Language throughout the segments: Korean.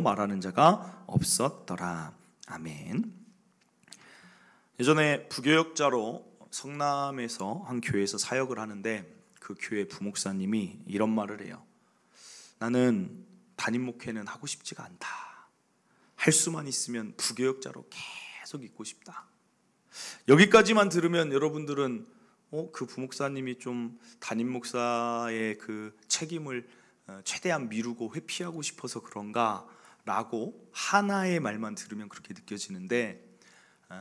말하는 자가 없었더라. 아멘. 예전에 부교역자로 성남에서 한 교회에서 사역을 하는데 그 교회 부목사님이 이런 말을 해요. 나는 담임 목회는 하고 싶지가 않다. 할 수만 있으면 부교역자로 계속 있고 싶다. 여기까지만 들으면 여러분들은 그 부목사님이 좀 담임 목사의 그 책임을 최대한 미루고 회피하고 싶어서 그런가 라고 하나의 말만 들으면 그렇게 느껴지는데,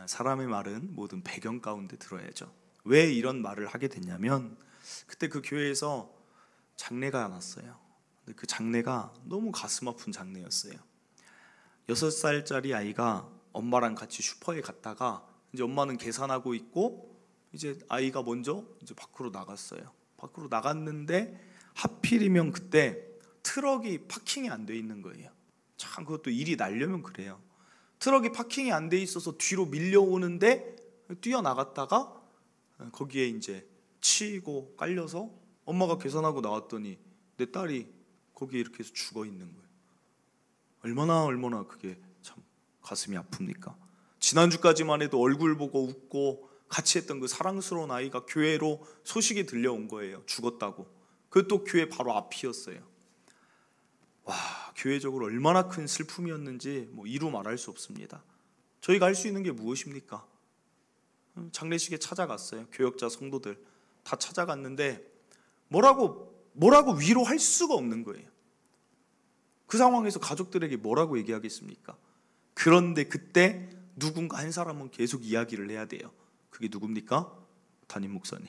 사람의 말은 모든 배경 가운데 들어야죠. 왜 이런 말을 하게 됐냐면, 그때 그 교회에서 장례가 났어요. 근데 그 장례가 너무 가슴 아픈 장례였어요. 6살짜리 아이가 엄마랑 같이 슈퍼에 갔다가 이제 엄마는 계산하고 있고 이제 아이가 먼저 이제 밖으로 나갔어요. 밖으로 나갔는데 하필이면 그때 트럭이 파킹이 안 돼 있는 거예요. 참 그것도 일이 나려면 그래요. 트럭이 파킹이 안 돼 있어서 뒤로 밀려오는데 뛰어나갔다가 거기에 이제 치이고 깔려서 엄마가 계산하고 나왔더니 내 딸이 거기에 이렇게 해서 죽어 있는 거예요. 얼마나 그게 참 가슴이 아픕니까? 지난주까지만 해도 얼굴 보고 웃고 같이 했던 그 사랑스러운 아이가 교회로 소식이 들려온 거예요. 죽었다고. 그것도 교회 바로 앞이었어요. 와, 교회적으로 얼마나 큰 슬픔이었는지 이루 말할 수 없습니다. 저희가 할 수 있는 게 무엇입니까? 장례식에 찾아갔어요. 교역자 성도들 다 찾아갔는데 뭐라고 위로할 수가 없는 거예요. 그 상황에서 가족들에게 뭐라고 얘기하겠습니까? 그런데 그때 누군가 한 사람은 계속 이야기를 해야 돼요. 그게 누굽니까? 담임 목사님.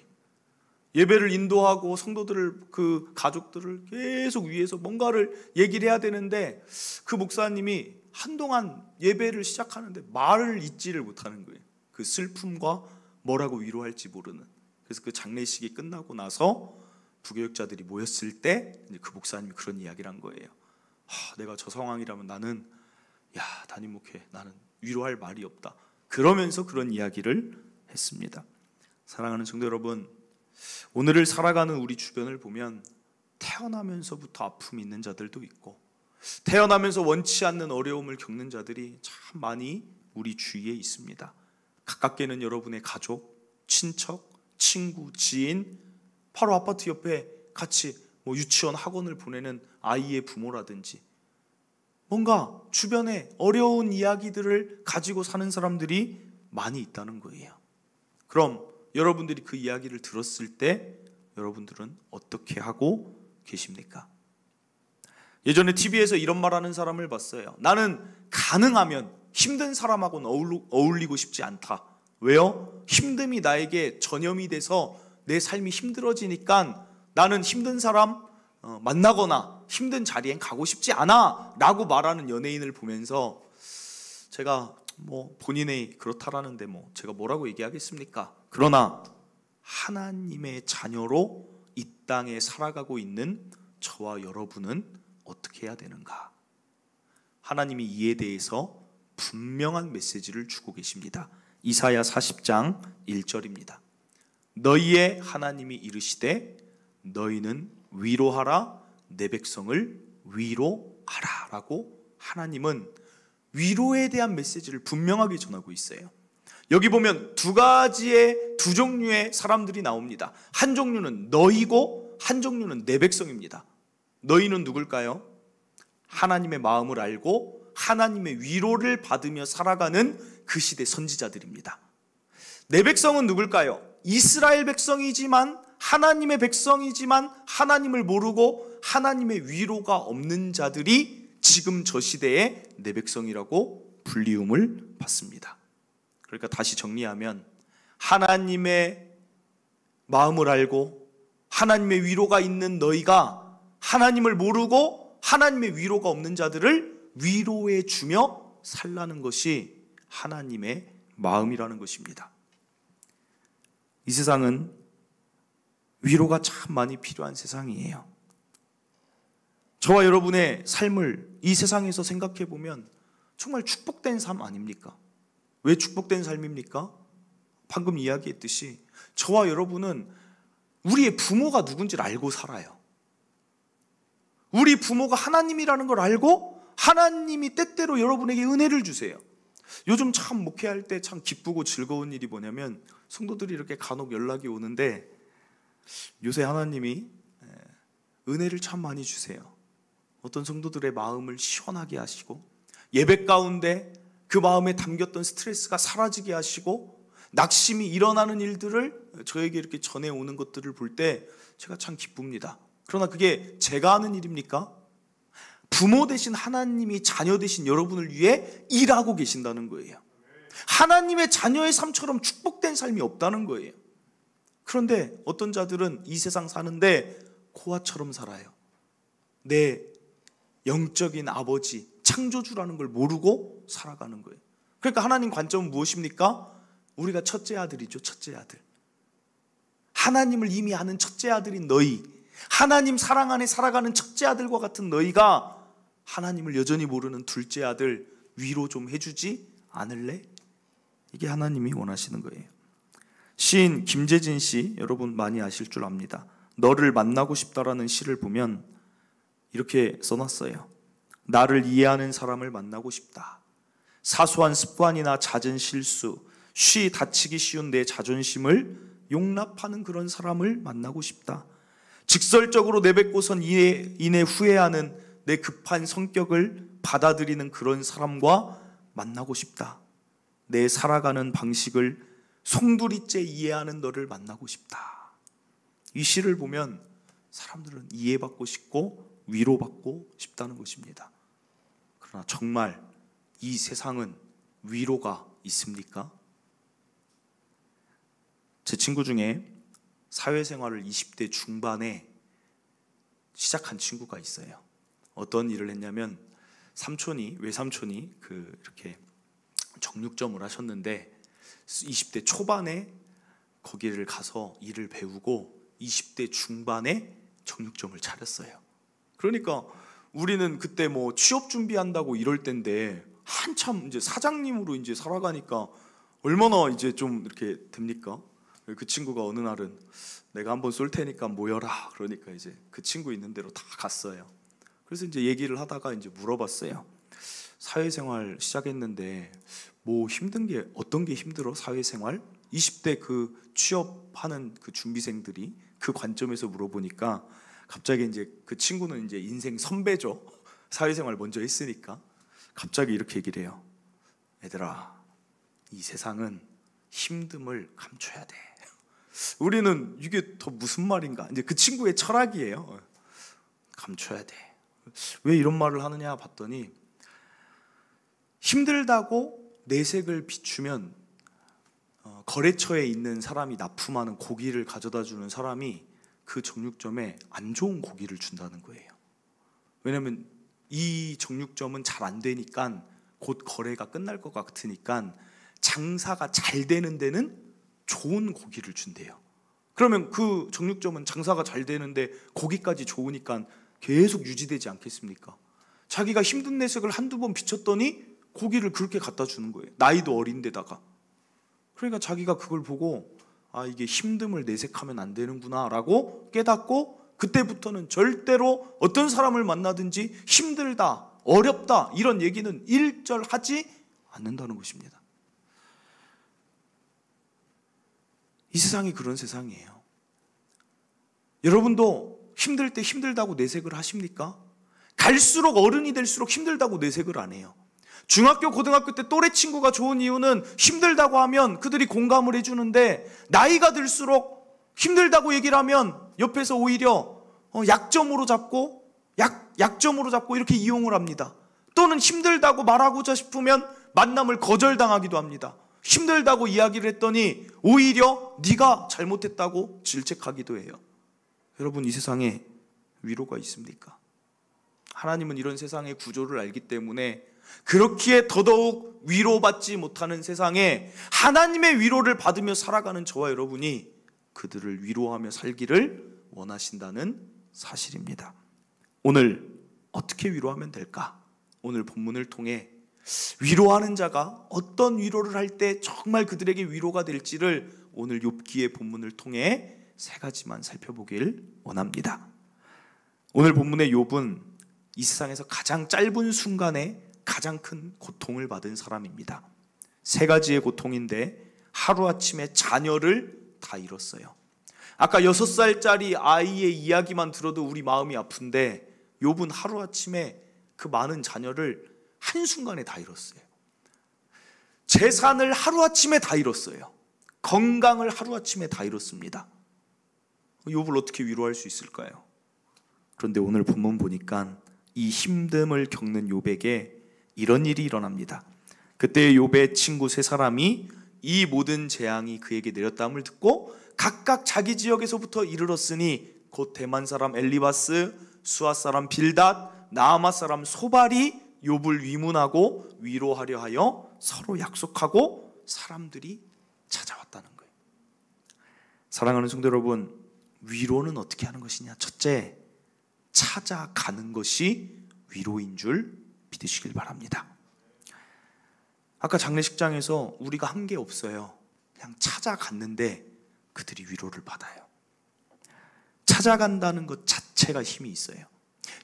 예배를 인도하고 성도들을, 그 가족들을 계속 위해서 뭔가를 얘기를 해야 되는데 그 목사님이 한동안 예배를 시작하는데 말을 잇지를 못하는 거예요. 그 슬픔과 뭐라고 위로할지 모르는. 그래서 그 장례식이 끝나고 나서 부교역자들이 모였을 때 그 목사님이 그런 이야기를 한 거예요. 내가 저 상황이라면 나는 담임 목회 나는 위로할 말이 없다. 그러면서 그런 이야기를 했습니다. 사랑하는 성도 여러분, 오늘을 살아가는 우리 주변을 보면 태어나면서부터 아픔이 있는 자들도 있고 태어나면서 원치 않는 어려움을 겪는 자들이 참 많이 우리 주위에 있습니다. 가깝게는 여러분의 가족, 친척, 친구, 지인, 바로 아파트 옆에 같이 유치원 학원을 보내는 아이의 부모라든지 뭔가 주변에 어려운 이야기들을 가지고 사는 사람들이 많이 있다는 거예요. 그럼 여러분들이 그 이야기를 들었을 때 여러분들은 어떻게 하고 계십니까? 예전에 TV에서 이런 말하는 사람을 봤어요. 나는 가능하면 힘든 사람하고는 어울리고 싶지 않다. 왜요? 힘듦이 나에게 전염이 돼서 내 삶이 힘들어지니까 나는 힘든 사람 만나거나 힘든 자리엔 가고 싶지 않아 라고 말하는 연예인을 보면서 제가 본인의 그렇다라는데 제가 뭐라고 얘기하겠습니까? 그러나 하나님의 자녀로 이 땅에 살아가고 있는 저와 여러분은 어떻게 해야 되는가? 하나님이 이에 대해서 분명한 메시지를 주고 계십니다. 이사야 40장 1절입니다. 너희의 하나님이 이르시되 너희는 위로하라 내 백성을 위로하라 라고 하나님은 위로에 대한 메시지를 분명하게 전하고 있어요. 여기 보면 두 종류의 사람들이 나옵니다. 한 종류는 너희고 한 종류는 내 백성입니다. 너희는 누굴까요? 하나님의 마음을 알고 하나님의 위로를 받으며 살아가는 그 시대 선지자들입니다. 내 백성은 누굴까요? 이스라엘 백성이지만 하나님의 백성이지만 하나님을 모르고 하나님의 위로가 없는 자들이 지금 저 시대의 내 백성이라고 불리움을 받습니다. 그러니까 다시 정리하면 하나님의 마음을 알고 하나님의 위로가 있는 너희가 하나님을 모르고 하나님의 위로가 없는 자들을 위로해 주며 살라는 것이 하나님의 마음이라는 것입니다. 이 세상은 위로가 참 많이 필요한 세상이에요. 저와 여러분의 삶을 이 세상에서 생각해 보면 정말 축복된 삶 아닙니까? 왜 축복된 삶입니까? 방금 이야기했듯이 저와 여러분은 우리의 부모가 누군지를 알고 살아요. 우리 부모가 하나님이라는 걸 알고 하나님이 때때로 여러분에게 은혜를 주세요. 요즘 참 목회할 때 참 기쁘고 즐거운 일이 뭐냐면 성도들이 이렇게 간혹 연락이 오는데 요새 하나님이 은혜를 참 많이 주세요. 어떤 성도들의 마음을 시원하게 하시고 예배 가운데 그 마음에 담겼던 스트레스가 사라지게 하시고 낙심이 일어나는 일들을 저에게 이렇게 전해오는 것들을 볼 때 제가 참 기쁩니다. 그러나 그게 제가 하는 일입니까? 부모 되신 하나님이 자녀 되신 여러분을 위해 일하고 계신다는 거예요. 하나님의 자녀의 삶처럼 축복된 삶이 없다는 거예요. 그런데 어떤 자들은 이 세상 사는데 고아처럼 살아요. 내 영적인 아버지, 창조주라는 걸 모르고 살아가는 거예요. 그러니까 하나님 관점은 무엇입니까? 우리가 첫째 아들이죠. 첫째 아들. 하나님을 이미 아는 첫째 아들인 너희, 하나님 사랑 안에 살아가는 첫째 아들과 같은 너희가 하나님을 여전히 모르는 둘째 아들 위로 좀 해주지 않을래? 이게 하나님이 원하시는 거예요. 시인 김재진 씨, 여러분 많이 아실 줄 압니다. 너를 만나고 싶다라는 시를 보면 이렇게 써놨어요. 나를 이해하는 사람을 만나고 싶다. 사소한 습관이나 잦은 실수, 쉬 다치기 쉬운 내 자존심을 용납하는 그런 사람을 만나고 싶다. 직설적으로 내뱉고선 이내 후회하는 내 급한 성격을 받아들이는 그런 사람과 만나고 싶다. 내 살아가는 방식을 송두리째 이해하는 너를 만나고 싶다. 이 시를 보면 사람들은 이해받고 싶고 위로받고 싶다는 것입니다. 그러나 정말 이 세상은 위로가 있습니까? 제 친구 중에 사회생활을 20대 중반에 시작한 친구가 있어요. 어떤 일을 했냐면 외삼촌이 이렇게 정육점을 하셨는데 20대 초반에 거기를 가서 일을 배우고 20대 중반에 정육점을 차렸어요. 그러니까 우리는 그때 뭐 취업 준비한다고 이럴 때인데 한참 이제 사장님으로 이제 살아가니까 얼마나 이제 좀 이렇게 됩니까? 그 친구가 어느 날은 내가 한번 쏠 테니까 모여라. 그러니까 이제 그 친구 있는 대로 다 갔어요. 그래서 이제 얘기를 하다가 이제 물어봤어요. 사회생활 시작했는데 뭐 힘든 게 어떤 게 힘들어? 사회생활? 20대 그 취업하는 그 준비생들이 그 관점에서 물어보니까 갑자기 이제 그 친구는 이제 인생 선배죠. 사회생활 먼저 했으니까 갑자기 이렇게 얘기를 해요. 얘들아, 이 세상은 힘듦을 감춰야 돼. 우리는 이게 더 무슨 말인가? 이제 그 친구의 철학이에요. 감춰야 돼. 왜 이런 말을 하느냐 봤더니 힘들다고 내색을 비추면 거래처에 있는 사람이 납품하는 고기를 가져다 주는 사람이 그 정육점에 안 좋은 고기를 준다는 거예요. 왜냐하면 이 정육점은 잘 안 되니까 곧 거래가 끝날 것 같으니까 장사가 잘 되는 데는 좋은 고기를 준대요. 그러면 그 정육점은 장사가 잘 되는데 고기까지 좋으니까 계속 유지되지 않겠습니까? 자기가 힘든 내색을 한두 번 비쳤더니 고기를 그렇게 갖다 주는 거예요. 나이도 어린데다가. 그러니까 자기가 그걸 보고 아, 이게 힘듦을 내색하면 안 되는구나 라고 깨닫고 그때부터는 절대로 어떤 사람을 만나든지 힘들다, 어렵다 이런 얘기는 일절하지 않는다는 것입니다. 이 세상이 그런 세상이에요. 여러분도 힘들 때 힘들다고 내색을 하십니까? 갈수록 어른이 될수록 힘들다고 내색을 안 해요. 중학교, 고등학교 때 또래 친구가 좋은 이유는 힘들다고 하면 그들이 공감을 해주는데 나이가 들수록 힘들다고 얘기를 하면 옆에서 오히려 약점으로 잡고 약점으로 잡고 이렇게 이용을 합니다. 또는 힘들다고 말하고자 싶으면 만남을 거절당하기도 합니다. 힘들다고 이야기를 했더니 오히려 네가 잘못했다고 질책하기도 해요. 여러분, 이 세상에 위로가 있습니까? 하나님은 이런 세상의 구조를 알기 때문에 그렇기에 더더욱 위로받지 못하는 세상에 하나님의 위로를 받으며 살아가는 저와 여러분이 그들을 위로하며 살기를 원하신다는 사실입니다. 오늘 어떻게 위로하면 될까? 오늘 본문을 통해 위로하는 자가 어떤 위로를 할 때 정말 그들에게 위로가 될지를 오늘 욥기의 본문을 통해 세 가지만 살펴보길 원합니다. 오늘 본문의 욥은 이 세상에서 가장 짧은 순간에 가장 큰 고통을 받은 사람입니다. 3가지의 고통인데 하루아침에 자녀를 다 잃었어요. 아까 6살짜리 아이의 이야기만 들어도 우리 마음이 아픈데 욥은 하루아침에 그 많은 자녀를 한순간에 다 잃었어요. 재산을 하루아침에 다 잃었어요. 건강을 하루아침에 다 잃었습니다. 욥을 어떻게 위로할 수 있을까요? 그런데 오늘 본문 보니까 이 힘듦을 겪는 욥에게 이런 일이 일어납니다. 그때 욥의 친구 3사람이 이 모든 재앙이 그에게 내렸다함을 듣고 각각 자기 지역에서부터 이르렀으니 곧 대만 사람 엘리바스, 수아 사람 빌닷, 나아마 사람 소발이 욥을 위문하고 위로하려 하여 서로 약속하고 사람들이 찾아왔다는 거예요. 사랑하는 성도 여러분, 위로는 어떻게 하는 것이냐? 첫째, 찾아가는 것이 위로인 줄 믿으시길 바랍니다. 아까 장례식장에서 우리가 한 게 없어요. 그냥 찾아갔는데 그들이 위로를 받아요. 찾아간다는 것 자체가 힘이 있어요.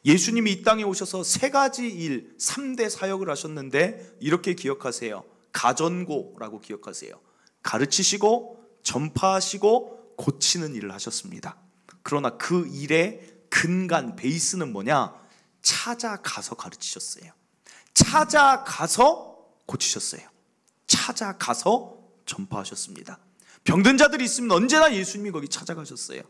예수님이 이 땅에 오셔서 3가지 일, 3대 사역을 하셨는데 이렇게 기억하세요. 가전고라고 기억하세요. 가르치시고 전파하시고 고치는 일을 하셨습니다. 그러나 그 일의 근간, 베이스는 뭐냐? 찾아가서 가르치셨어요. 찾아가서 고치셨어요. 찾아가서 전파하셨습니다. 병든 자들이 있으면 언제나 예수님이 거기 찾아가셨어요.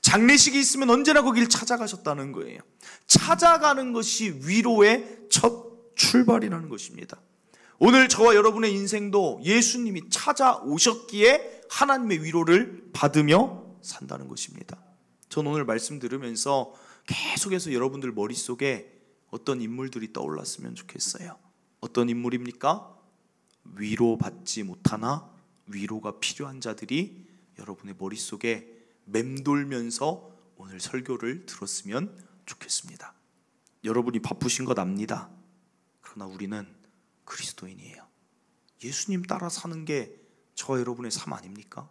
장례식이 있으면 언제나 거기를 찾아가셨다는 거예요. 찾아가는 것이 위로의 첫 출발이라는 것입니다. 오늘 저와 여러분의 인생도 예수님이 찾아오셨기에 하나님의 위로를 받으며 산다는 것입니다. 전 오늘 말씀 들으면서 계속해서 여러분들 머릿속에 어떤 인물들이 떠올랐으면 좋겠어요. 어떤 인물입니까? 위로받지 못하나 위로가 필요한 자들이 여러분의 머릿속에 맴돌면서 오늘 설교를 들었으면 좋겠습니다. 여러분이 바쁘신 것 압니다. 그러나 우리는 그리스도인이에요. 예수님 따라 사는 게 저와 여러분의 삶 아닙니까?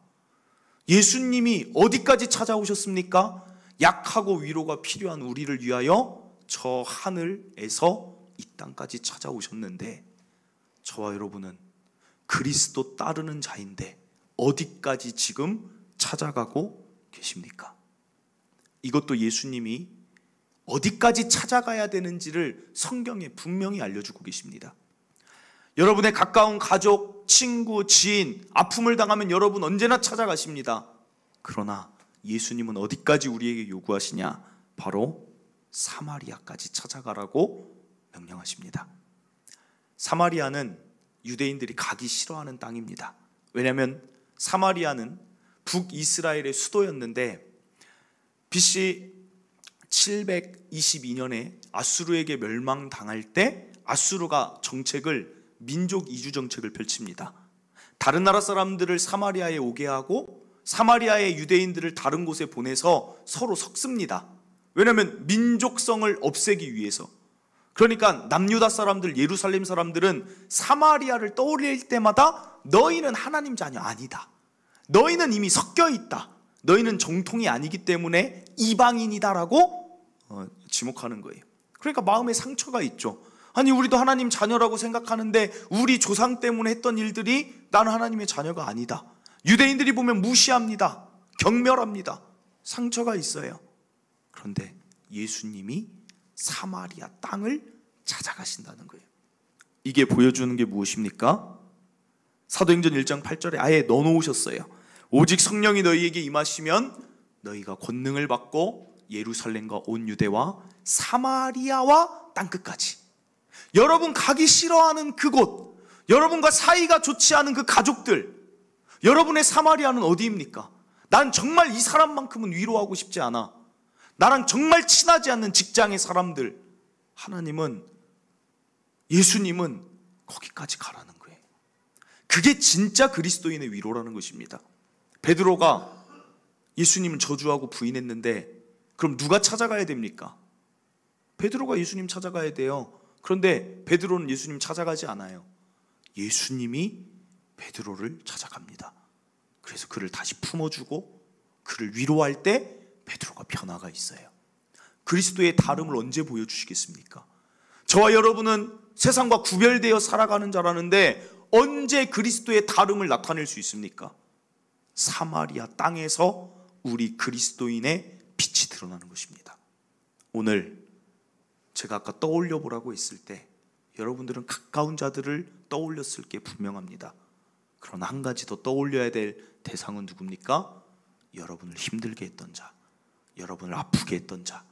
예수님이 어디까지 찾아오셨습니까? 약하고 위로가 필요한 우리를 위하여 저 하늘에서 이 땅까지 찾아오셨는데 저와 여러분은 그리스도 따르는 자인데 어디까지 지금 찾아가고 계십니까? 이것도 예수님이 어디까지 찾아가야 되는지를 성경에 분명히 알려주고 계십니다. 여러분의 가까운 가족, 친구, 지인, 아픔을 당하면 여러분 언제나 찾아가십니다. 그러나 예수님은 어디까지 우리에게 요구하시냐? 바로 사마리아까지 찾아가라고 명령하십니다. 사마리아는 유대인들이 가기 싫어하는 땅입니다. 왜냐하면 사마리아는 북이스라엘의 수도였는데 BC 722년에 아수르에게 멸망당할 때 아수르가 민족 이주 정책을 펼칩니다. 다른 나라 사람들을 사마리아에 오게 하고 사마리아의 유대인들을 다른 곳에 보내서 서로 섞습니다. 왜냐하면 민족성을 없애기 위해서. 그러니까 남유다 사람들, 예루살렘 사람들은 사마리아를 떠올릴 때마다 너희는 하나님 자녀 아니다. 너희는 이미 섞여 있다. 너희는 정통이 아니기 때문에 이방인이다라고 지목하는 거예요. 그러니까 마음에 상처가 있죠. 아니 우리도 하나님 자녀라고 생각하는데 우리 조상 때문에 했던 일들이 나는 하나님의 자녀가 아니다. 유대인들이 보면 무시합니다. 경멸합니다. 상처가 있어요. 그런데 예수님이 사마리아 땅을 찾아가신다는 거예요. 이게 보여주는 게 무엇입니까? 사도행전 1장 8절에 아예 넣어놓으셨어요. 오직 성령이 너희에게 임하시면 너희가 권능을 받고 예루살렘과 온 유대와 사마리아와 땅끝까지, 여러분 가기 싫어하는 그곳, 여러분과 사이가 좋지 않은 그 가족들, 여러분의 사마리아는 어디입니까? 난 정말 이 사람만큼은 위로하고 싶지 않아. 나랑 정말 친하지 않는 직장의 사람들, 하나님은, 예수님은 거기까지 가라는 거예요. 그게 진짜 그리스도인의 위로라는 것입니다. 베드로가 예수님을 저주하고 부인했는데 그럼 누가 찾아가야 됩니까? 베드로가 예수님 찾아가야 돼요. 그런데 베드로는 예수님 찾아가지 않아요. 예수님이 베드로를 찾아갑니다. 그래서 그를 다시 품어주고 그를 위로할 때 베드로가 변화가 있어요. 그리스도의 다름을 언제 보여주시겠습니까? 저와 여러분은 세상과 구별되어 살아가는 자라는데 언제 그리스도의 다름을 나타낼 수 있습니까? 사마리아 땅에서 우리 그리스도인의 빛이 드러나는 것입니다. 오늘 제가 아까 떠올려 보라고 했을 때 여러분들은 가까운 자들을 떠올렸을 게 분명합니다. 그러나 한 가지 더 떠올려야 될 대상은 누굽니까? 여러분을 힘들게 했던 자, 여러분을 아프게 했던 자,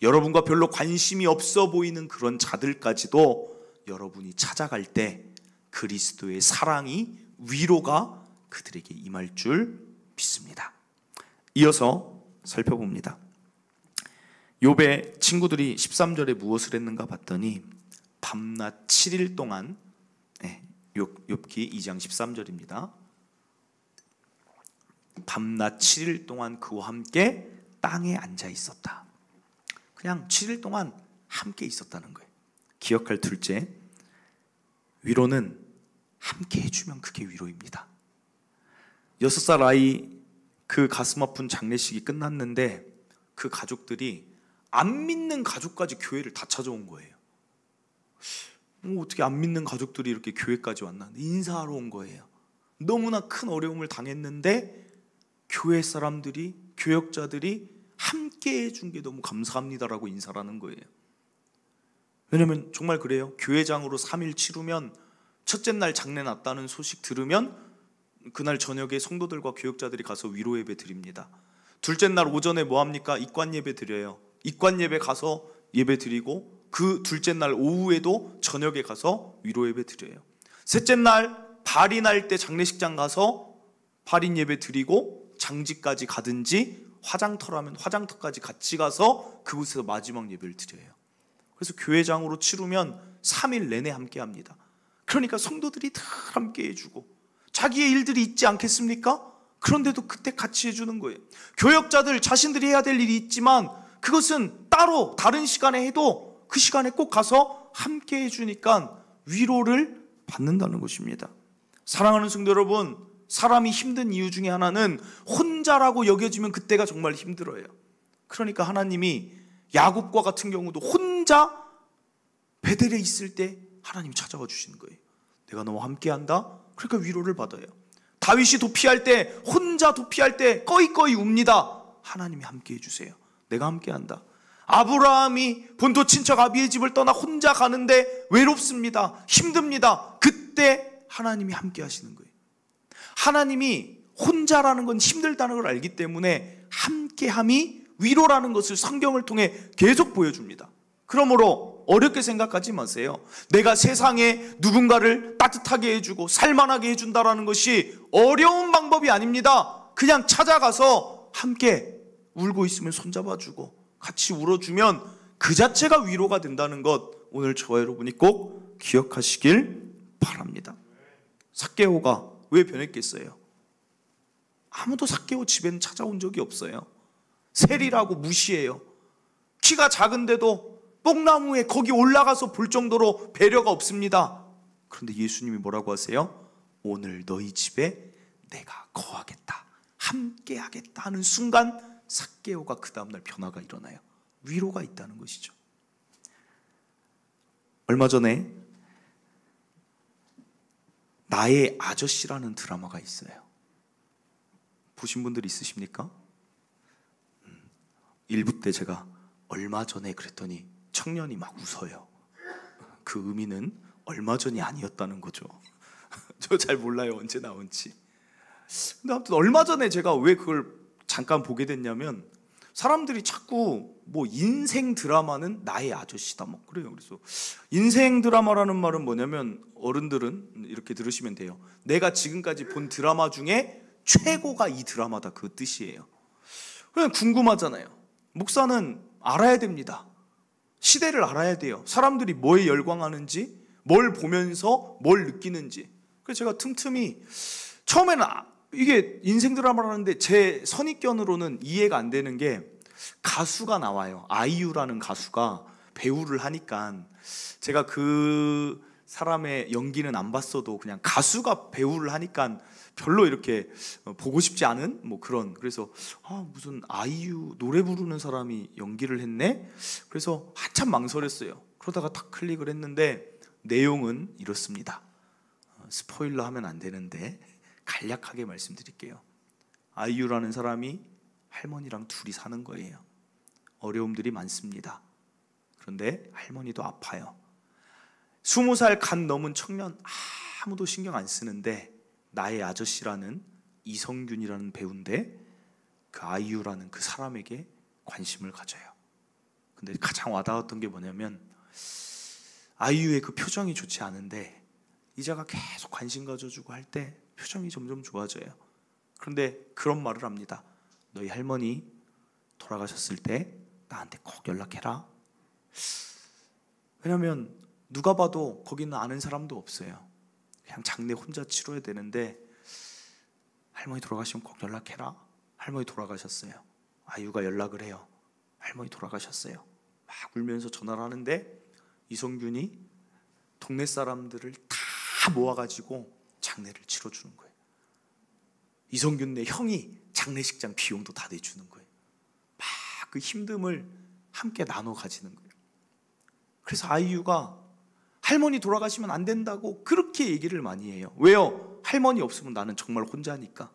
여러분과 별로 관심이 없어 보이는 그런 자들까지도 여러분이 찾아갈 때 그리스도의 사랑이, 위로가 그들에게 임할 줄 믿습니다. 이어서 살펴봅니다. 욥의 친구들이 13절에 무엇을 했는가 봤더니 밤낮 7일 동안, 욥기 2장 13절입니다. 밤낮 7일 동안 그와 함께 땅에 앉아 있었다. 그냥 7일 동안 함께 있었다는 거예요. 기억할 둘째, 위로는 함께 해주면 그게 위로입니다. 6살 아이 그 가슴 아픈 장례식이 끝났는데 그 가족들이 안 믿는 가족까지 교회를 다 찾아온 거예요. 어떻게 안 믿는 가족들이 이렇게 교회까지 왔나? 인사하러 온 거예요. 너무나 큰 어려움을 당했는데 교회 사람들이, 교역자들이 함께 해준 게 너무 감사합니다라고 인사를 하는 거예요. 왜냐면 정말 그래요. 교회장으로 3일 치르면 첫째 날 장례 났다는 소식 들으면 그날 저녁에 성도들과 교역자들이 가서 위로 예배 드립니다. 둘째 날 오전에 뭐 합니까? 입관 예배 드려요. 입관 예배 가서 예배 드리고 그 둘째 날 오후에도 저녁에 가서 위로 예배 드려요. 셋째 날 발인할 때 장례식장 가서 발인 예배 드리고 장지까지 가든지 화장터라면 화장터까지 같이 가서 그곳에서 마지막 예배를 드려요. 그래서 교회장으로 치르면 3일 내내 함께 합니다. 그러니까 성도들이 다 함께 해주고 자기의 일들이 있지 않겠습니까? 그런데도 그때 같이 해주는 거예요. 교역자들 자신들이 해야 될 일이 있지만 그것은 따로 다른 시간에 해도 그 시간에 꼭 가서 함께 해주니까 위로를 받는다는 것입니다. 사랑하는 성도 여러분, 사람이 힘든 이유 중에 하나는 혼자라고 여겨지면 그때가 정말 힘들어요. 그러니까 하나님이 야곱과 같은 경우도 혼자 베델에 있을 때 하나님이 찾아와 주시는 거예요. 내가 너와 함께한다? 그러니까 위로를 받아요. 다윗이 도피할 때, 혼자 도피할 때 꺼이꺼이 웁니다. 하나님이 함께해 주세요. 내가 함께한다. 아브라함이 본토 친척 아비의 집을 떠나 혼자 가는데 외롭습니다. 힘듭니다. 그때 하나님이 함께 하시는 거예요. 하나님이 혼자라는 건 힘들다는 걸 알기 때문에 함께함이 위로라는 것을 성경을 통해 계속 보여줍니다. 그러므로 어렵게 생각하지 마세요. 내가 세상에 누군가를 따뜻하게 해주고 살만하게 해준다는 것이 어려운 방법이 아닙니다. 그냥 찾아가서 함께 울고 있으면 손잡아주고 같이 울어주면 그 자체가 위로가 된다는 것, 오늘 저와 여러분이 꼭 기억하시길 바랍니다. 삭개오가 왜 변했겠어요? 아무도 삭개오 집에는 찾아온 적이 없어요. 세리라고 무시해요. 키가 작은데도 뽕나무에 거기 올라가서 볼 정도로 배려가 없습니다. 그런데 예수님이 뭐라고 하세요? 오늘 너희 집에 내가 거하겠다, 함께 하겠다 하는 순간 삭개오가 그 다음날 변화가 일어나요. 위로가 있다는 것이죠. 얼마 전에 나의 아저씨라는 드라마가 있어요. 보신 분들 있으십니까? 1부 때 제가 얼마 전에 그랬더니 청년이 막 웃어요. 그 의미는 얼마 전이 아니었다는 거죠. 저 잘 몰라요, 언제 나온지. 근데 아무튼 얼마 전에 제가 왜 그걸 잠깐 보게 됐냐면, 사람들이 자꾸 뭐 인생 드라마는 나의 아저씨다 뭐 그래요. 그래서 인생 드라마라는 말은 뭐냐면, 어른들은 이렇게 들으시면 돼요. 내가 지금까지 본 드라마 중에 최고가 이 드라마다, 그 뜻이에요. 그냥 궁금하잖아요. 목사는 알아야 됩니다. 시대를 알아야 돼요. 사람들이 뭐에 열광하는지, 뭘 보면서 뭘 느끼는지. 그래서 제가 틈틈이 처음에는 이게 인생 드라마라는데 제 선입견으로는 이해가 안 되는 게, 가수가 나와요. 아이유라는 가수가 배우를 하니까 제가 그 사람의 연기는 안 봤어도 그냥 가수가 배우를 하니까 별로 이렇게 보고 싶지 않은 뭐 그런, 그래서 무슨 아이유 노래 부르는 사람이 연기를 했네? 그래서 한참 망설였어요. 그러다가 딱 클릭을 했는데 내용은 이렇습니다. 스포일러 하면 안 되는데 간략하게 말씀드릴게요. 아이유라는 사람이 할머니랑 둘이 사는 거예요. 어려움들이 많습니다. 그런데 할머니도 아파요. 20살 간 넘은 청년, 아무도 신경 안 쓰는데 나의 아저씨라는 이성균이라는 배우인데 그 아이유라는 그 사람에게 관심을 가져요. 근데 가장 와닿았던 게 뭐냐면 아이유의 그 표정이 좋지 않은데 이자가 계속 관심 가져주고 할 때 표정이 점점 좋아져요. 그런데 그런 말을 합니다. 너희 할머니 돌아가셨을 때 나한테 꼭 연락해라. 왜냐면 누가 봐도 거기는 아는 사람도 없어요. 그냥 장례 혼자 치러야 되는데 할머니 돌아가시면 꼭 연락해라. 할머니 돌아가셨어요. 아이유가 연락을 해요. 할머니 돌아가셨어요. 막 울면서 전화를 하는데 이성균이 동네 사람들을 다 모아가지고 장례를 치러주는 거예요. 이성균네 형이 장례식장 비용도 다 내주는 거예요. 막 그 힘듦을 함께 나눠 가지는 거예요. 그래서 아이유가 할머니 돌아가시면 안 된다고 그렇게 얘기를 많이 해요. 왜요? 할머니 없으면 나는 정말 혼자니까.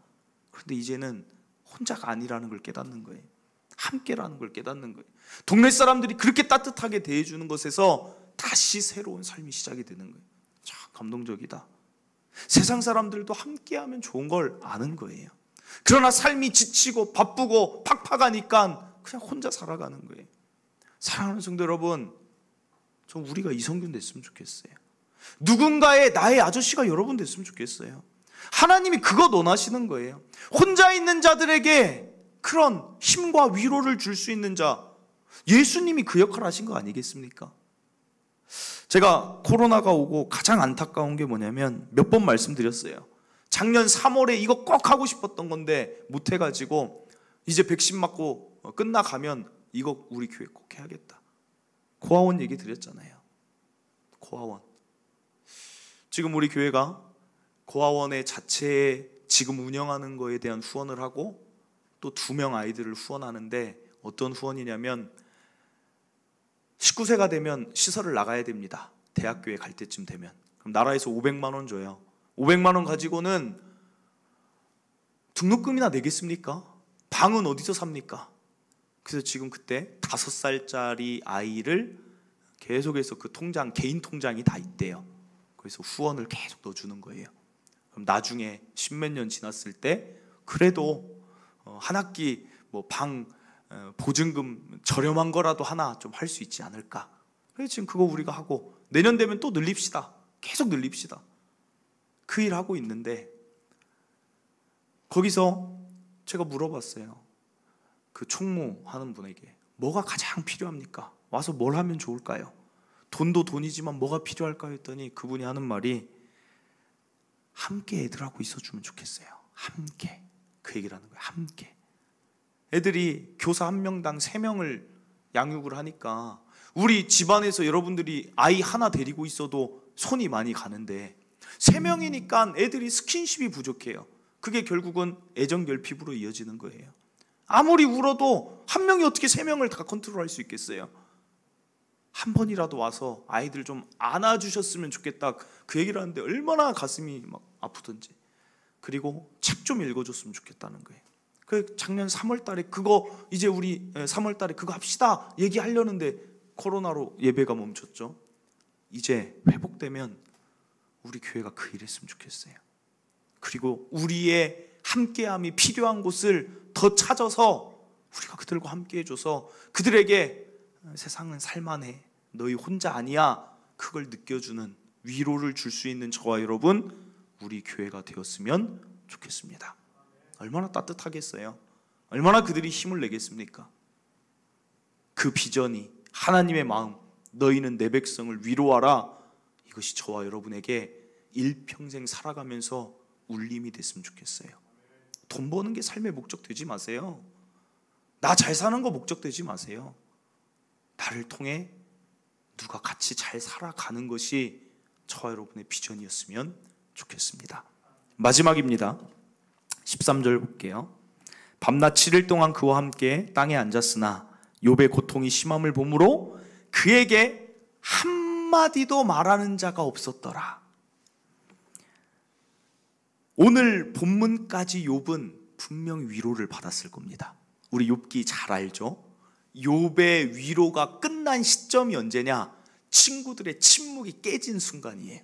그런데 이제는 혼자가 아니라는 걸 깨닫는 거예요. 함께라는 걸 깨닫는 거예요. 동네 사람들이 그렇게 따뜻하게 대해주는 것에서 다시 새로운 삶이 시작이 되는 거예요. 참 감동적이다. 세상 사람들도 함께하면 좋은 걸 아는 거예요. 그러나 삶이 지치고 바쁘고 팍팍하니까 그냥 혼자 살아가는 거예요. 사랑하는 성도 여러분, 저 우리가 이성균 됐으면 좋겠어요. 누군가의 나의 아저씨가 여러분 됐으면 좋겠어요. 하나님이 그거 원하시는 거예요. 혼자 있는 자들에게 그런 힘과 위로를 줄 수 있는 자, 예수님이 그 역할을 하신 거 아니겠습니까? 제가 코로나가 오고 가장 안타까운 게 뭐냐면 몇 번 말씀드렸어요. 작년 3월에 이거 꼭 하고 싶었던 건데 못 해가지고 이제 백신 맞고 끝나가면 이거 우리 교회 꼭 해야겠다. 고아원 얘기 드렸잖아요. 고아원. 지금 우리 교회가 고아원의 자체에 지금 운영하는 거에 대한 후원을 하고 또 2명 아이들을 후원하는데 어떤 후원이냐면 19세가 되면 시설을 나가야 됩니다. 대학교에 갈 때쯤 되면. 그럼 나라에서 500만 원 줘요. 500만 원 가지고는 등록금이나 내겠습니까? 방은 어디서 삽니까? 그래서 지금 그때 5살짜리 아이를 계속해서 그 통장, 개인 통장이 다 있대요. 그래서 후원을 계속 넣어주는 거예요. 그럼 나중에 10몇 년 지났을 때 그래도 한 학기 뭐 방 보증금 저렴한 거라도 하나 좀 할 수 있지 않을까. 그래서 지금 그거 우리가 하고 내년 되면 또 늘립시다. 계속 늘립시다. 그 일 하고 있는데 거기서 제가 물어봤어요. 그 총무하는 분에게 뭐가 가장 필요합니까? 와서 뭘 하면 좋을까요? 돈도 돈이지만 뭐가 필요할까요? 했더니 그분이 하는 말이 함께 애들하고 있어주면 좋겠어요. 함께. 그 얘기를 하는 거예요. 함께. 애들이 교사 1명당 3명을 양육을 하니까 우리 집안에서 여러분들이 아이 하나 데리고 있어도 손이 많이 가는데 3명이니까 애들이 스킨십이 부족해요. 그게 결국은 애정 결핍으로 이어지는 거예요. 아무리 울어도 1명이 어떻게 3명을 다 컨트롤할 수 있겠어요? 한 번이라도 와서 아이들 좀 안아주셨으면 좋겠다. 그 얘기를 하는데 얼마나 가슴이 막 아프던지. 그리고 책 좀 읽어줬으면 좋겠다는 거예요. 그 작년 3월 달에 그거 이제 우리 3월 달에 그거 합시다 얘기하려는데 코로나로 예배가 멈췄죠. 이제 회복되면 우리 교회가 그 일 했으면 좋겠어요. 그리고 우리의 함께함이 필요한 곳을 더 찾아서 우리가 그들과 함께 해줘서 그들에게 세상은 살만해, 너희 혼자 아니야, 그걸 느껴주는 위로를 줄 수 있는 저와 여러분, 우리 교회가 되었으면 좋겠습니다. 얼마나 따뜻하겠어요? 얼마나 그들이 힘을 내겠습니까? 그 비전이 하나님의 마음, 너희는 내 백성을 위로하라, 이것이 저와 여러분에게 일평생 살아가면서 울림이 됐으면 좋겠어요. 돈 버는 게 삶의 목적 되지 마세요. 나 잘 사는 거 목적 되지 마세요. 나를 통해 누가 같이 잘 살아가는 것이 저와 여러분의 비전이었으면 좋겠습니다. 마지막입니다. 13절 볼게요. 밤낮 7일 동안 그와 함께 땅에 앉았으나 욥의 고통이 심함을 보므로 그에게 한마디도 말하는 자가 없었더라. 오늘 본문까지 욥은 분명 위로를 받았을 겁니다. 우리 욥기 잘 알죠? 욥의 위로가 끝난 시점이 언제냐? 친구들의 침묵이 깨진 순간이에요.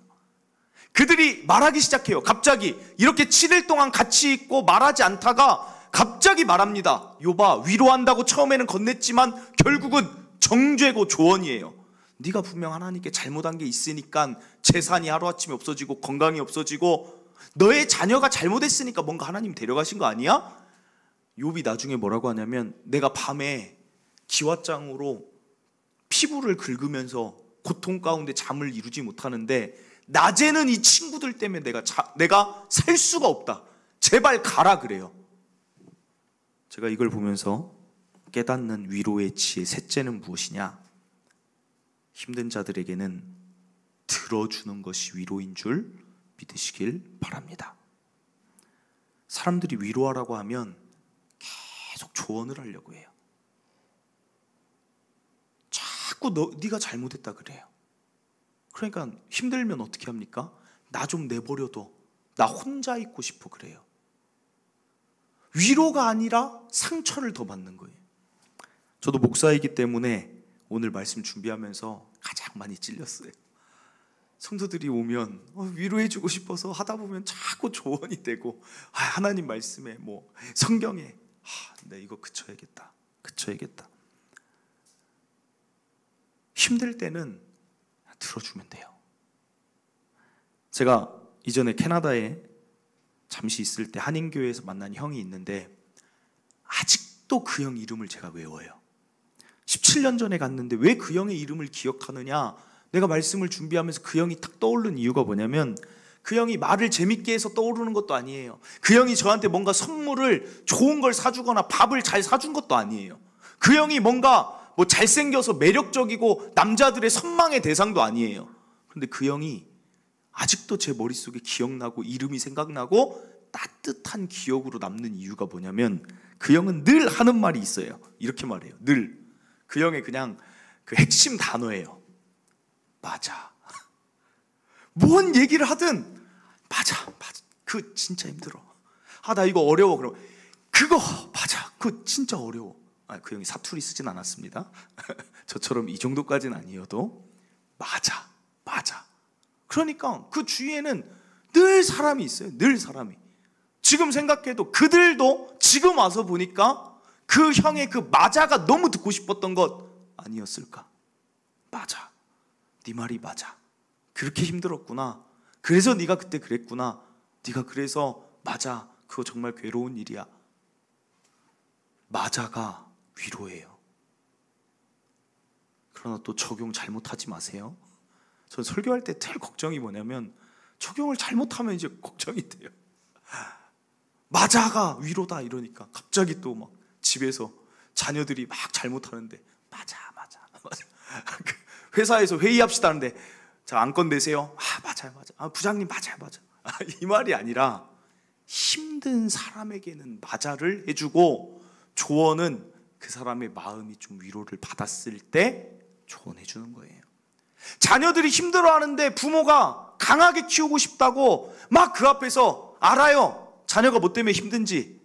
그들이 말하기 시작해요. 갑자기 이렇게 7일 동안 같이 있고 말하지 않다가 갑자기 말합니다. 욥아, 위로한다고 처음에는 건넸지만 결국은 정죄고 조언이에요. 네가 분명 하나님께 잘못한 게 있으니까 재산이 하루아침에 없어지고 건강이 없어지고 너의 자녀가 잘못했으니까 뭔가 하나님 데려가신 거 아니야? 욥이 나중에 뭐라고 하냐면 내가 밤에 기왓장으로 피부를 긁으면서 고통 가운데 잠을 이루지 못하는데 낮에는 이 친구들 때문에 내가 살 수가 없다. 제발 가라 그래요. 제가 이걸 보면서 깨닫는 위로의 지혜 셋째는 무엇이냐? 힘든 자들에게는 들어주는 것이 위로인 줄 믿으시길 바랍니다. 사람들이 위로하라고 하면 계속 조언을 하려고 해요. 자꾸 네가 잘못했다 그래요. 그러니까 힘들면 어떻게 합니까? 나 좀 내버려둬. 나 혼자 있고 싶어 그래요. 위로가 아니라 상처를 더 받는 거예요. 저도 목사이기 때문에 오늘 말씀 준비하면서 가장 많이 찔렸어요. 성도들이 오면 위로해주고 싶어서 하다 보면 자꾸 조언이 되고 하나님 말씀에 뭐 성경에 네, 이거 그쳐야겠다. 힘들 때는 들어주면 돼요. 제가 이전에 캐나다에 잠시 있을 때 한인교회에서 만난 형이 있는데 아직도 그 형 이름을 제가 외워요. 17년 전에 갔는데 왜 그 형의 이름을 기억하느냐? 내가 말씀을 준비하면서 그 형이 딱 떠오른 이유가 뭐냐면 그 형이 말을 재밌게 해서 떠오르는 것도 아니에요. 그 형이 저한테 뭔가 선물을 좋은 걸 사주거나 밥을 잘 사준 것도 아니에요. 그 형이 뭔가 뭐 잘생겨서 매력적이고 남자들의 선망의 대상도 아니에요. 그런데 그 형이 아직도 제 머릿속에 기억나고 이름이 생각나고 따뜻한 기억으로 남는 이유가 뭐냐면 그 형은 늘 하는 말이 있어요. 이렇게 말해요. 늘. 그 형의 그냥 그 핵심 단어예요. 맞아. 뭔 얘기를 하든 맞아. 그 진짜 힘들어. 나 이거 어려워. 그럼 그거 맞아. 그거 진짜 어려워. 그 형이 사투리 쓰진 않았습니다. 저처럼 이 정도까지는 아니어도 맞아. 그러니까 그 주위에는 늘 사람이 있어요. 늘 사람이. 지금 생각해도 그들도 지금 와서 보니까 그 형의 그 맞아가 너무 듣고 싶었던 것 아니었을까? 맞아. 네 말이 맞아. 그렇게 힘들었구나. 그래서 네가 그때 그랬구나. 네가 그래서 맞아. 그거 정말 괴로운 일이야. 맞아가 위로예요. 그러나 또 적용 잘못하지 마세요. 전 설교할 때 늘 걱정이 뭐냐면 적용을 잘못하면 이제 걱정이 돼요. 맞아가 위로다 이러니까 갑자기 또 막 집에서 자녀들이 막 잘못하는데 맞아. 회사에서 회의합시다 하는데 자 안건 내세요. 맞아요. 부장님 맞아요. 이 말이 아니라 힘든 사람에게는 맞아를 해주고 조언은 그 사람의 마음이 좀 위로를 받았을 때 조언해 주는 거예요. 자녀들이 힘들어하는데 부모가 강하게 키우고 싶다고 막 그 앞에서 알아요. 자녀가 뭐 때문에 힘든지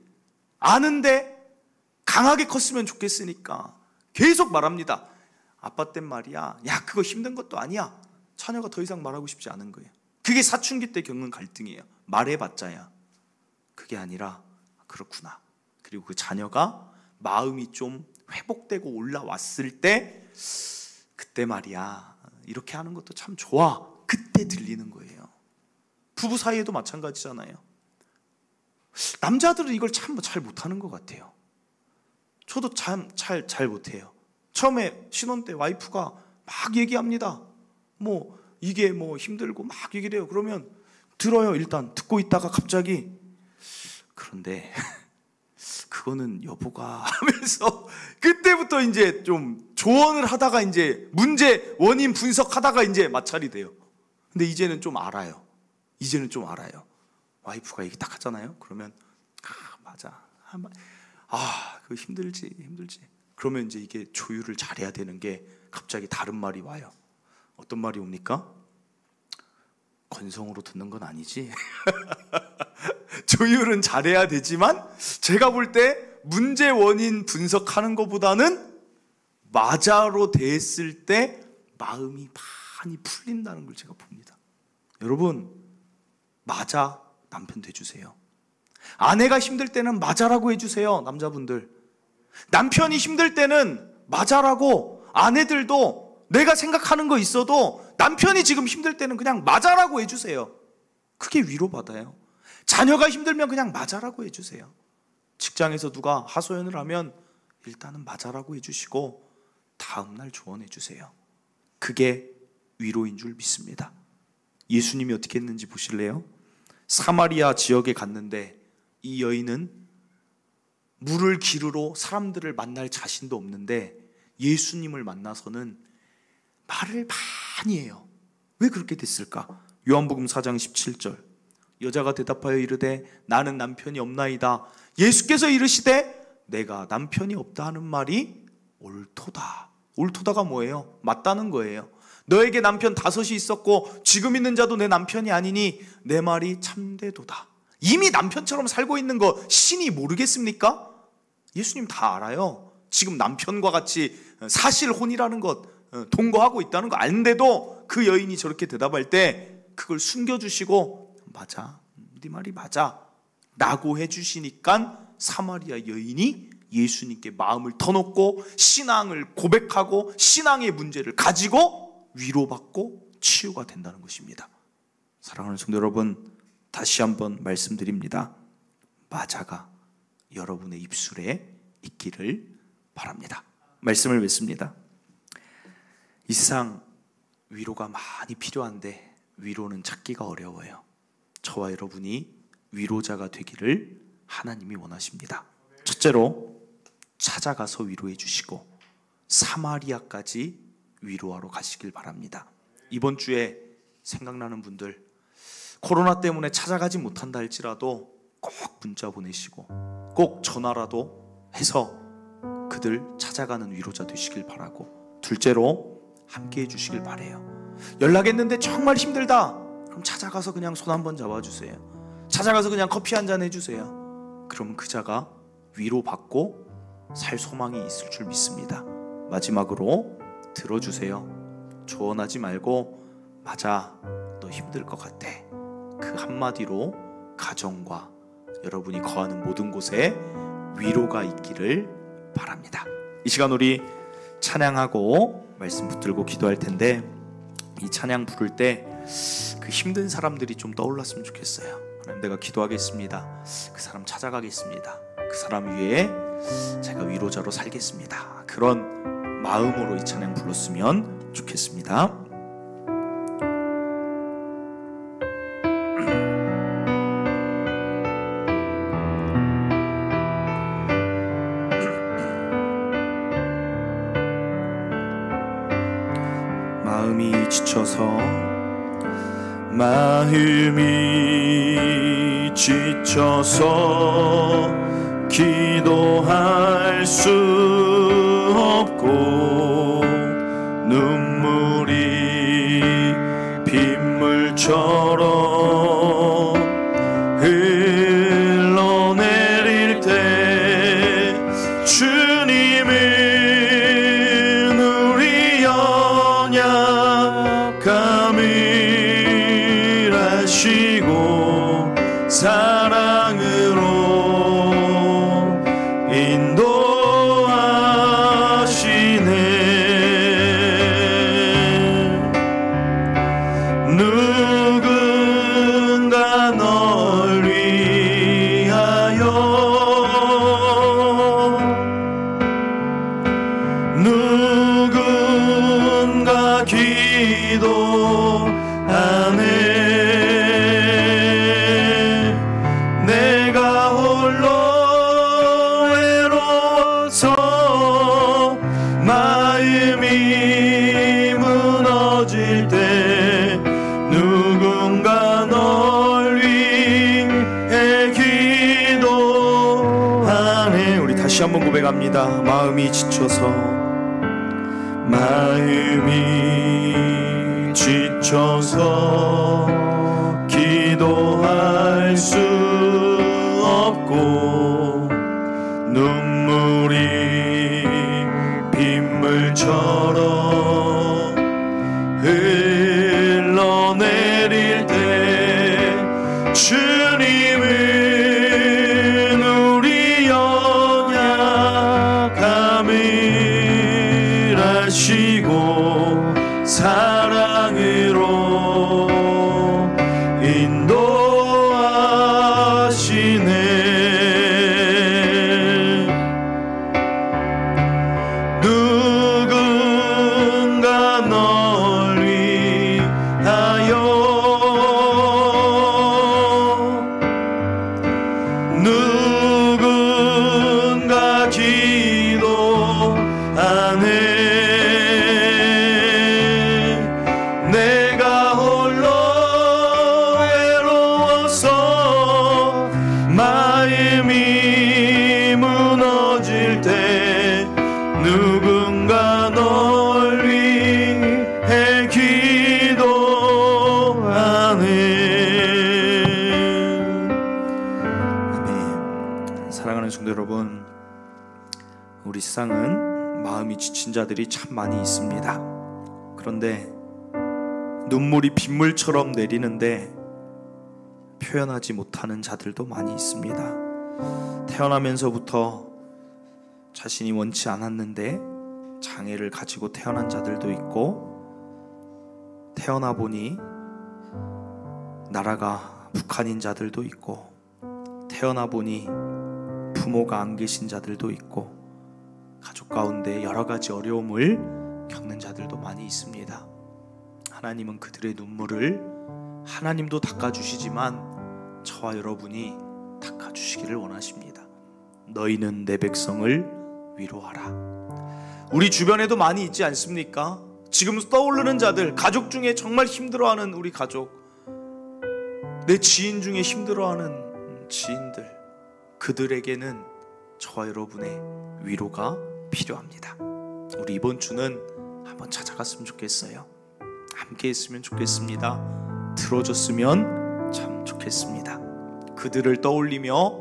아는데 강하게 컸으면 좋겠으니까 계속 말합니다. 아빠 땐 말이야. 야 그거 힘든 것도 아니야. 자녀가 더 이상 말하고 싶지 않은 거예요. 그게 사춘기 때 겪는 갈등이에요. 말해봤자야. 그게 아니라 그렇구나. 그리고 그 자녀가 마음이 좀 회복되고 올라왔을 때 그때 말이야. 이렇게 하는 것도 참 좋아. 그때 들리는 거예요. 부부 사이에도 마찬가지잖아요. 남자들은 이걸 참 잘 못하는 것 같아요. 저도 참 잘 못해요. 처음에 신혼 때 와이프가 막 얘기합니다. 뭐 이게 뭐 힘들고 막 얘기를 해요. 그러면 들어요. 일단 듣고 있다가 갑자기 그런데 그거는 여보가 하면서 그때부터 이제 좀 조언을 하다가 이제 문제 원인 분석하다가 이제 마찰이 돼요. 근데 이제는 좀 알아요. 와이프가 얘기 딱 하잖아요. 그러면 맞아. 그거 힘들지. 그러면 이제 이게 조율을 잘해야 되는 게 갑자기 다른 말이 와요. 어떤 말이 옵니까? 건성으로 듣는 건 아니지. 조율은 잘해야 되지만 제가 볼 때 문제 원인 분석하는 것보다는 맞아로 대했을 때 마음이 많이 풀린다는 걸 제가 봅니다. 여러분, 맞아 남편 돼주세요. 아내가 힘들 때는 맞아라고 해주세요. 남자분들, 남편이 힘들 때는 맞아라고, 아내들도 내가 생각하는 거 있어도 남편이 지금 힘들 때는 그냥 맞아라고 해주세요. 그게 위로받아요. 자녀가 힘들면 그냥 맞아라고 해주세요. 직장에서 누가 하소연을 하면 일단은 맞아라고 해주시고 다음날 조언해 주세요. 그게 위로인 줄 믿습니다. 예수님이 어떻게 했는지 보실래요? 사마리아 지역에 갔는데 이 여인은 물을 기르러 사람들을 만날 자신도 없는데 예수님을 만나서는 말을 많이 해요. 왜 그렇게 됐을까? 요한복음 4장 17절, 여자가 대답하여 이르되 나는 남편이 없나이다. 예수께서 이르시되 내가 남편이 없다 하는 말이 옳도다. 옳도다가 뭐예요? 맞다는 거예요. 너에게 남편 5이 있었고 지금 있는 자도 내 남편이 아니니 내 말이 참되도다. 이미 남편처럼 살고 있는 거 신이 모르겠습니까? 예수님 다 알아요. 지금 남편과 같이 사실 혼이라는 것, 동거하고 있다는 거 아는데도 그 여인이 저렇게 대답할 때 그걸 숨겨주시고 맞아, 네 말이 맞아 라고 해주시니까 사마리아 여인이 예수님께 마음을 터놓고 신앙을 고백하고 신앙의 문제를 가지고 위로받고 치유가 된다는 것입니다. 사랑하는 성도 여러분, 다시 한번 말씀드립니다. 맞아가 여러분의 입술에 있기를 바랍니다. 말씀을 맺습니다. 이 세상 위로가 많이 필요한데 위로는 찾기가 어려워요. 저와 여러분이 위로자가 되기를 하나님이 원하십니다. 첫째로 찾아가서 위로해 주시고 사마리아까지 위로하러 가시길 바랍니다. 이번 주에 생각나는 분들, 코로나 때문에 찾아가지 못한다 할지라도 꼭 문자 보내시고 꼭 전화라도 해서 그들 찾아가는 위로자 되시길 바라고, 둘째로 함께 해주시길 바라요. 연락했는데 정말 힘들다, 그럼 찾아가서 그냥 손 한번 잡아주세요. 찾아가서 그냥 커피 한잔 해주세요. 그러면 그 자가 위로받고 살 소망이 있을 줄 믿습니다. 마지막으로 들어주세요. 조언하지 말고 맞아, 너 힘들 것 같아, 그 한마디로 가정과 여러분이 거하는 모든 곳에 위로가 있기를 바랍니다. 이 시간 우리 찬양하고 말씀 붙들고 기도할 텐데, 이 찬양 부를 때 그 힘든 사람들이 좀 떠올랐으면 좋겠어요. 하나님, 내가 기도하겠습니다. 그 사람 찾아가겠습니다. 그 사람 위에 제가 위로자로 살겠습니다. 그런 마음으로 이 찬양 불렀으면 좋겠습니다. 마음이 지쳐서 기도할 수 없고 눈물이 빗물처럼 흘러내릴 때 주님은 우리 연약함을 아시고 사랑으로 인도하시네. 누군가 널 위하여, 누군가 기도하네. 같이 한번 고백합니다. 마음이 지쳐서 기도할 수 없고 눈물이 빗물처럼 흘러내릴 때 주님은 우리 연약함을 아시고 사랑으로 인도하시네. 누군가 널 위하여 누군가 기도하네. 내가 홀로 외로워서 마음이 무너질 때 누군가 널 위해 기도하네. 아멘. 사랑하는 성도 여러분, 우리 세상은 마음이 지친 자들이 참 많이 있습니다. 그런데 눈물이 빗물처럼 내리는데 표현하지 못하는 자들도 많이 있습니다. 태어나면서부터 자신이 원치 않았는데 장애를 가지고 태어난 자들도 있고, 태어나 보니 나라가 북한인 자들도 있고, 태어나 보니 부모가 안 계신 자들도 있고, 가족 가운데 여러 가지 어려움을 겪는 자들도 많이 있습니다. 하나님은 그들의 눈물을 하나님도 닦아주시지만 저와 여러분이 닦아주시기를 원하십니다. 너희는 내 백성을 위로하라. 우리 주변에도 많이 있지 않습니까? 지금 떠오르는 자들, 가족 중에 정말 힘들어하는 우리 가족, 내 지인 중에 힘들어하는 지인들, 그들에게는 저와 여러분의 위로가 필요합니다. 우리 이번 주는 한번 찾아갔으면 좋겠어요. 함께 했으면 좋겠습니다. 들어줬으면 참 좋겠습니다. 그들을 떠올리며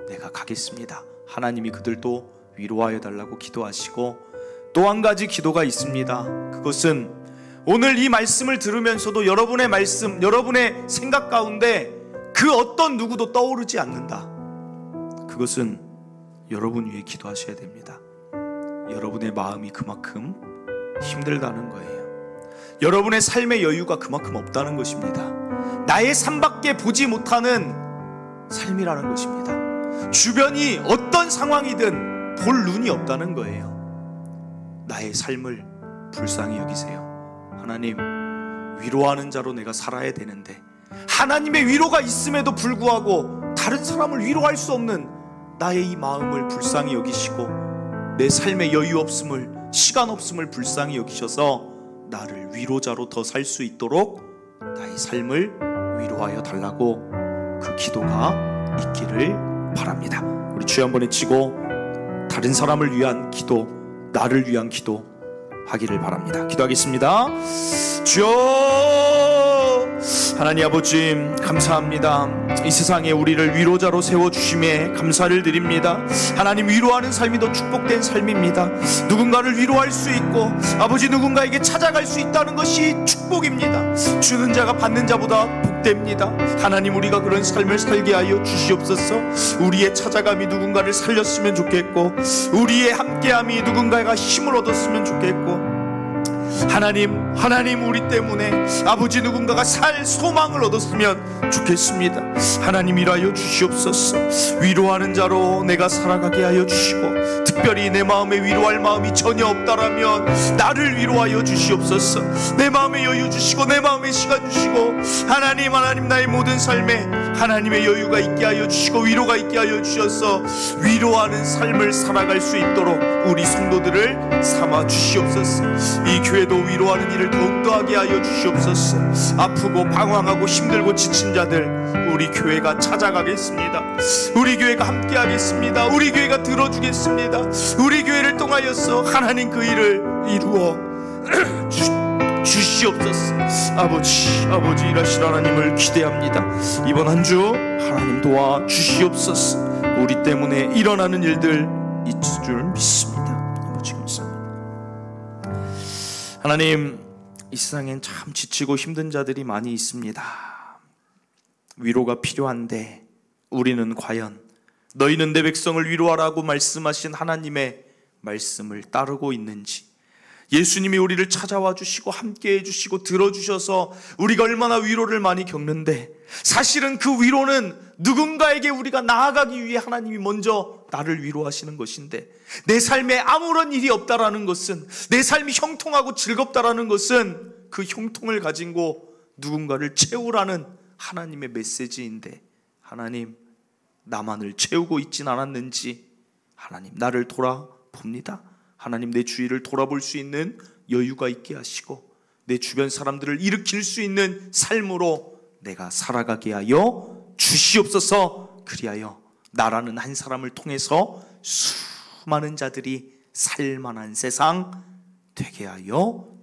내가 가겠습니다. 하나님이 그들도 위로하여 달라고 기도하시고, 또 한 가지 기도가 있습니다. 그것은 오늘 이 말씀을 들으면서도 여러분의 말씀, 여러분의 생각 가운데 그 어떤 누구도 떠오르지 않는다. 그것은 여러분 위해 기도하셔야 됩니다. 여러분의 마음이 그만큼 힘들다는 거예요. 여러분의 삶의 여유가 그만큼 없다는 것입니다. 나의 삶밖에 보지 못하는 삶이라는 것입니다. 주변이 어떤 상황이든 볼 눈이 없다는 거예요. 나의 삶을 불쌍히 여기세요. 하나님, 위로하는 자로 내가 살아야 되는데 하나님의 위로가 있음에도 불구하고 다른 사람을 위로할 수 없는 나의 이 마음을 불쌍히 여기시고, 내 삶의 여유 없음을, 시간 없음을 불쌍히 여기셔서 나를 위로자로 더 살 수 있도록 나의 삶을 위로하여 달라고 그 기도가 있기를 바랍니다. 우리 주여 한번 외치고 다른 사람을 위한 기도, 나를 위한 기도 하기를 바랍니다. 기도하겠습니다. 주여, 하나님 아버지 감사합니다. 이 세상에 우리를 위로자로 세워주심에 감사를 드립니다. 하나님, 위로하는 삶이 더 축복된 삶입니다. 누군가를 위로할 수 있고 아버지 누군가에게 찾아갈 수 있다는 것이 축복입니다. 주는 자가 받는 자보다 복됩니다. 하나님, 우리가 그런 삶을 살게 하여 주시옵소서. 우리의 찾아감이 누군가를 살렸으면 좋겠고, 우리의 함께함이 누군가가 힘을 얻었으면 좋겠고, 하나님 우리 때문에 아버지 누군가가 살 소망을 얻었으면 좋겠습니다. 하나님, 일하여 주시옵소서. 위로하는 자로 내가 살아가게 하여 주시고, 특별히 내 마음에 위로할 마음이 전혀 없다라면 나를 위로하여 주시옵소서. 내 마음에 여유 주시고 내 마음에 시간 주시고, 하나님 나의 모든 삶에 하나님의 여유가 있게 하여 주시고 위로가 있게 하여 주셔서 위로하는 삶을 살아갈 수 있도록 우리 성도들을 삼아 주시옵소서. 이 교회도 또 위로하는 일을 더욱더 하게 하여 주시옵소서. 아프고 방황하고 힘들고 지친 자들 우리 교회가 찾아가겠습니다. 우리 교회가 함께 하겠습니다. 우리 교회가 들어주겠습니다. 우리 교회를 통하여서 하나님 그 일을 이루어 주시옵소서. 아버지 일하실 하나님을 기대합니다. 이번 한 주 하나님 도와 주시옵소서. 우리 때문에 일어나는 일들 있을 줄 믿습니다. 아버지 감사합니다. 하나님, 이 세상엔 참 지치고 힘든 자들이 많이 있습니다. 위로가 필요한데 우리는 과연 너희는 내 백성을 위로하라고 말씀하신 하나님의 말씀을 따르고 있는지, 예수님이 우리를 찾아와 주시고 함께 해주시고 들어주셔서 우리가 얼마나 위로를 많이 겪는데, 사실은 그 위로는 누군가에게 우리가 나아가기 위해 하나님이 먼저 나를 위로하시는 것인데, 내 삶에 아무런 일이 없다라는 것은, 내 삶이 형통하고 즐겁다라는 것은 그 형통을 가지고 누군가를 채우라는 하나님의 메시지인데, 하나님 나만을 채우고 있진 않았는지 하나님 나를 돌아봅니다. 하나님 내 주위를 돌아볼 수 있는 여유가 있게 하시고 내 주변 사람들을 일으킬 수 있는 삶으로 내가 살아가게 하여 주시옵소서. 그리하여 나라는 한 사람을 통해서 수많은 자들이 살만한 세상 되게 하여